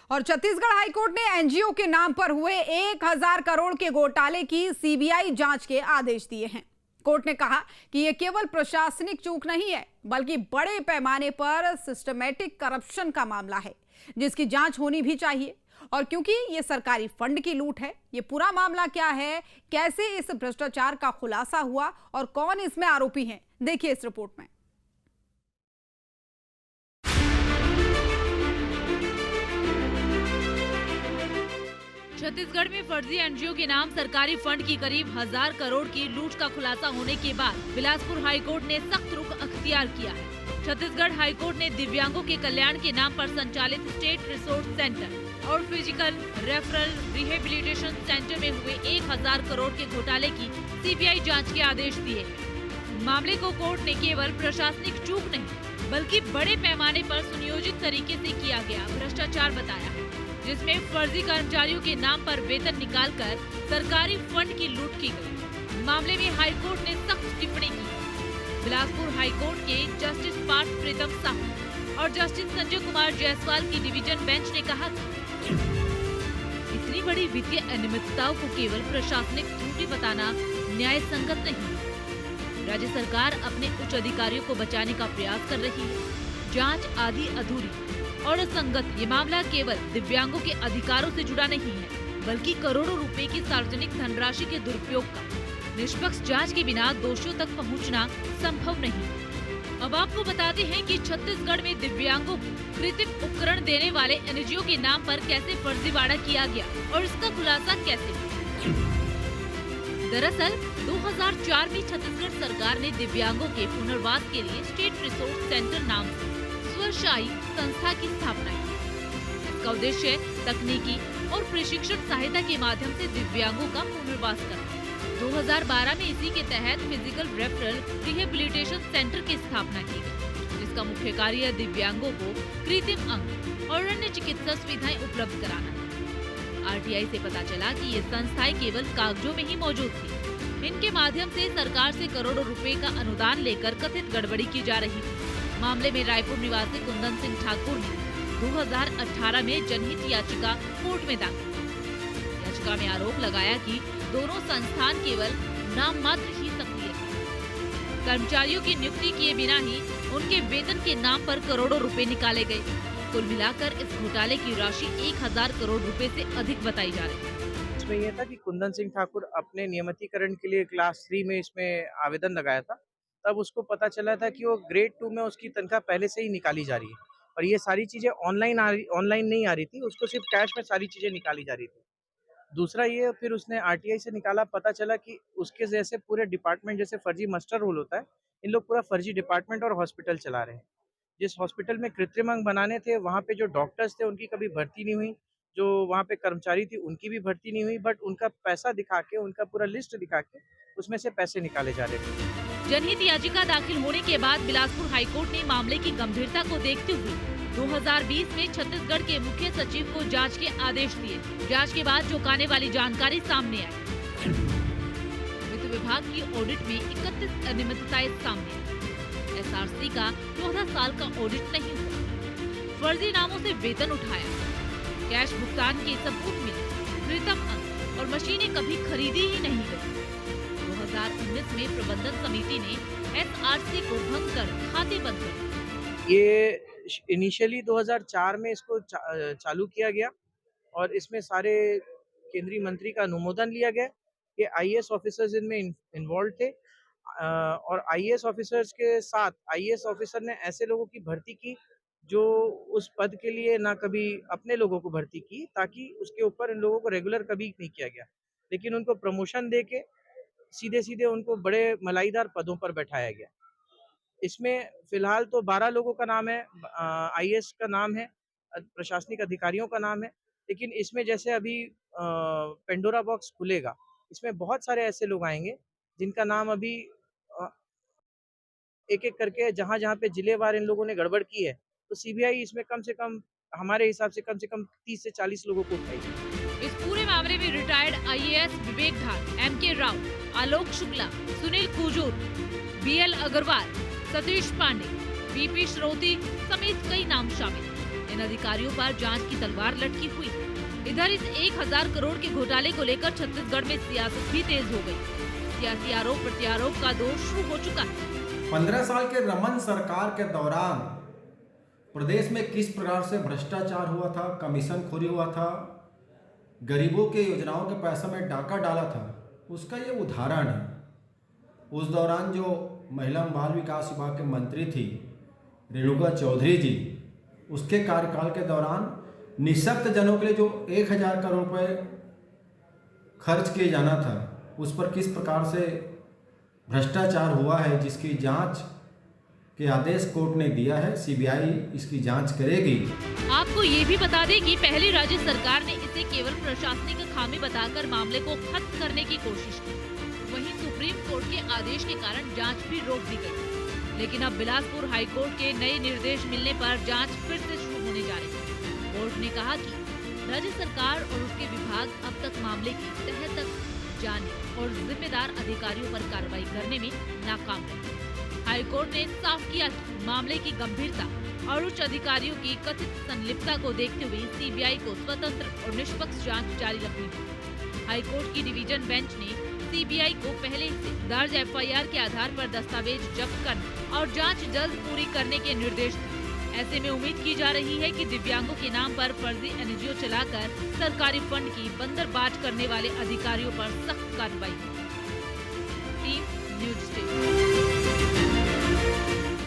और छत्तीसगढ़ हाईकोर्ट ने एनजीओ के नाम पर हुए 1000 करोड़ के घोटाले की सीबीआई जांच के आदेश दिए हैं। कोर्ट ने कहा कि यह केवल प्रशासनिक चूक नहीं है, बल्कि बड़े पैमाने पर सिस्टमैटिक करप्शन का मामला है, जिसकी जांच होनी भी चाहिए। और क्योंकि ये सरकारी फंड की लूट है, ये पूरा मामला क्या है, कैसे इस भ्रष्टाचार का खुलासा हुआ और कौन इसमें आरोपी हैं, देखिए इस रिपोर्ट में। छत्तीसगढ़ में फर्जी एनजीओ के नाम सरकारी फंड की करीब 1000 करोड़ की लूट का खुलासा होने के बाद बिलासपुर हाईकोर्ट ने सख्त रुख अख्तियार किया है। छत्तीसगढ़ हाईकोर्ट ने दिव्यांगों के कल्याण के नाम पर संचालित स्टेट रिसोर्स सेंटर और फिजिकल रेफरल रिहेबिलिटेशन सेंटर में हुए 1000 करोड़ के घोटाले की सीबीआई जांच के आदेश दिए हैं। मामले को कोर्ट ने केवल प्रशासनिक चूक नहीं, बल्कि बड़े पैमाने पर सुनियोजित तरीके से किया गया भ्रष्टाचार बताया है, जिसमें फर्जी कर्मचारियों के नाम पर वेतन निकालकर सरकारी फंड की लूट की गई। मामले में हाईकोर्ट ने सख्त टिप्पणी की। बिलासपुर हाईकोर्ट के जस्टिस पार्थ प्रीतम साहू और जस्टिस संजय कुमार जायसवाल की डिवीजन बेंच ने कहा कि इतनी बड़ी वित्तीय अनियमितताओं को केवल प्रशासनिक त्रुटि बताना न्याय संगत नहीं। राज्य सरकार अपने उच्च अधिकारियों को बचाने का प्रयास कर रही है। जांच आधी अधूरी और असंगत ये मामला केवल दिव्यांगों के अधिकारों से जुड़ा नहीं है, बल्कि करोड़ों रुपए की सार्वजनिक धनराशि के दुरुपयोग का। निष्पक्ष जांच के बिना दोषियों तक पहुंचना संभव नहीं। अब आपको बताते हैं कि छत्तीसगढ़ में दिव्यांगों को कृत्रिम उपकरण देने वाले एनजीओ के नाम पर कैसे फर्जीवाड़ा किया गया और इसका खुलासा कैसे हुआ। दरअसल 2004 में छत्तीसगढ़ सरकार ने दिव्यांगों के पुनर्वास के लिए स्टेट रिसोर्स सेंटर नाम से स्वशायी संस्था की स्थापना की। इसका उद्देश्य तकनीकी और प्रशिक्षण सहायता के माध्यम से दिव्यांगों का पुनर्वास करना। 2012 में इसी के तहत फिजिकल रेफरल रिहेबिलिटेशन सेंटर की स्थापना की गई, जिसका मुख्य कार्य दिव्यांगों को कृत्रिम अंग और अन्य चिकित्सा सुविधाएं उपलब्ध कराना है। आरटीआई से पता चला कि ये संस्थाएं केवल कागजों में ही मौजूद थी। इनके माध्यम से सरकार से करोड़ों रुपए का अनुदान लेकर कथित गड़बड़ी की जा रही थी। मामले में रायपुर निवासी कुंदन सिंह ठाकुर ने 2018 में जनहित याचिका कोर्ट में दाखिल की। याचिका में आरोप लगाया कि दोनों संस्थान केवल नाम मात्र ही सक्रिय थे। कर्मचारियों की नियुक्ति किए बिना ही उनके वेतन के नाम पर करोड़ों रुपए निकाले गए। कुल मिलाकर इस घोटाले की राशि 1000 करोड़ रुपए से अधिक बताई जा रही है। इसमें यह था कि कुंदन सिंह ठाकुर अपने नियमितीकरण के लिए क्लास 3 में इसमें आवेदन लगाया था। तब उसको पता चला था कि वो ग्रेड 2 में उसकी तनख्वाह पहले से ही निकाली जा रही है और ये सारी चीज़ें ऑनलाइन नहीं आ रही थी, उसको सिर्फ कैश में सारी चीज़ें निकाली जा रही थी। दूसरा ये फिर उसने आरटीआई से निकाला, पता चला कि उसके जैसे पूरे डिपार्टमेंट जैसे फर्जी मस्टर रोल होता है, इन लोग पूरा फर्जी डिपार्टमेंट और हॉस्पिटल चला रहे हैं। जिस हॉस्पिटल में कृत्रिम अंग बनाने थे, वहाँ पे जो डॉक्टर्स थे उनकी कभी भर्ती नहीं हुई, जो वहाँ पे कर्मचारी थी उनकी भी भर्ती नहीं हुई, बट उनका पैसा दिखा के, उनका पूरा लिस्ट दिखा के उसमें से पैसे निकाले जा रहे थे। जनहित याचिका दाखिल होने के बाद बिलासपुर हाईकोर्ट ने मामले की गंभीरता को देखते हुए 2020 में छत्तीसगढ़ के मुख्य सचिव को जांच के आदेश दिए। जांच के बाद चौंकाने वाली जानकारी सामने आई। वित्त विभाग की ऑडिट में 31 अनियमितताएं सामने आई। एसआरसी का 14 साल का ऑडिट नहीं हुआ। फर्जी नामों से वेतन उठाया, कैश भुगतान के सबूत मिले, कृत्रिम अंग और मशीनें कभी खरीदी ही नहीं गई। 2019 में प्रबंधन समिति ने एसआरसी को भंग कर खाते बंद कर। ये इनिशियली 2004 में इसको चालू किया गया और इसमें सारे केंद्रीय मंत्री का अनुमोदन लिया गया कि आईएएस ऑफिसर्स इनमें इन्वॉल्व थे और आईएएस ऑफिसर्स के साथ आईएएस ऑफिसर ने ऐसे लोगों की भर्ती की जो उस पद के लिए ना कभी अपने लोगों को भर्ती की, ताकि उसके ऊपर इन लोगों को रेगुलर कभी नहीं किया गया, लेकिन उनको प्रमोशन दे के सीधे उनको बड़े मलाईदार पदों पर बैठाया गया। इसमें फिलहाल तो 12 लोगों का नाम है, आईएएस का नाम है, प्रशासनिक अधिकारियों का नाम है, लेकिन इसमें जैसे अभी पेंडोरा बॉक्स खुलेगा, इसमें बहुत सारे ऐसे लोग आएंगे जिनका नाम अभी एक-एक करके जहाँ पे जिलेवार इन लोगों ने गड़बड़ की है, तो सीबीआई इसमें कम से कम हमारे हिसाब से कम 30 से 40 लोगों को उठाएगी। इस पूरे मामले में रिटायर्ड आईएएस विवेक ढाल, MK Rao, Alok Shukla, Sunil Kujur, BL Agarwal, Satish Pandey, BP Shroti समेत कई नाम शामिल। इन अधिकारियों पर जांच की तलवार लटकी हुई। इधर इस 1000 करोड़ के घोटाले को लेकर छत्तीसगढ़ में सियासत भी तेज हो गई। सियासी आरोप प्रत्यारोप का दौर शुरू हो चुका है। 15 साल के रमन सरकार के दौरान प्रदेश में किस प्रकार से भ्रष्टाचार हुआ था, कमीशन खोरी हुआ था, गरीबों के योजनाओं के पैसे में डाका डाला था, उसका ये उदाहरण है। उस दौरान जो महिला बाल विकास विभाग के मंत्री थी रेणुका चौधरी जी, उसके कार्यकाल के दौरान निःशक्त जनों के लिए जो 1000 करोड़ रुपए खर्च किए जाना था, उस पर किस प्रकार से भ्रष्टाचार हुआ है, जिसकी जांच के आदेश कोर्ट ने दिया है। सीबीआई इसकी जांच करेगी। आपको ये भी बता दें कि पहले राज्य सरकार ने इसे केवल प्रशासनिक खामी बताकर मामले को खत्म करने की कोशिश की। वहीं सुप्रीम कोर्ट के आदेश के कारण जांच भी रोक दी गई। लेकिन अब बिलासपुर हाई कोर्ट के नए निर्देश मिलने पर जांच फिर से शुरू होने जा रही है। कोर्ट ने कहा कि राज्य सरकार और उसके विभाग अब तक मामले की तह तक जाने और जिम्मेदार अधिकारियों पर कार्रवाई करने में नाकाम रहे। हाई कोर्ट ने साफ किया कि मामले की गंभीरता और उच्च अधिकारियों की कथित संलिप्तता को देखते हुए सीबीआई को स्वतंत्र और निष्पक्ष जांच जारी रखनी होगी। हाई कोर्ट की डिवीजन बेंच ने सीबीआई को पहले से दर्ज एफआईआर के आधार पर दस्तावेज जब्त करने और जांच जल्द पूरी करने के निर्देश दिए। ऐसे में उम्मीद की जा रही है कि दिव्यांगों के नाम पर फर्जी एनजीओ चलाकर सरकारी फंड की बंदरबांट करने वाले अधिकारियों पर सख्त कार्रवाई होगी। Team news station.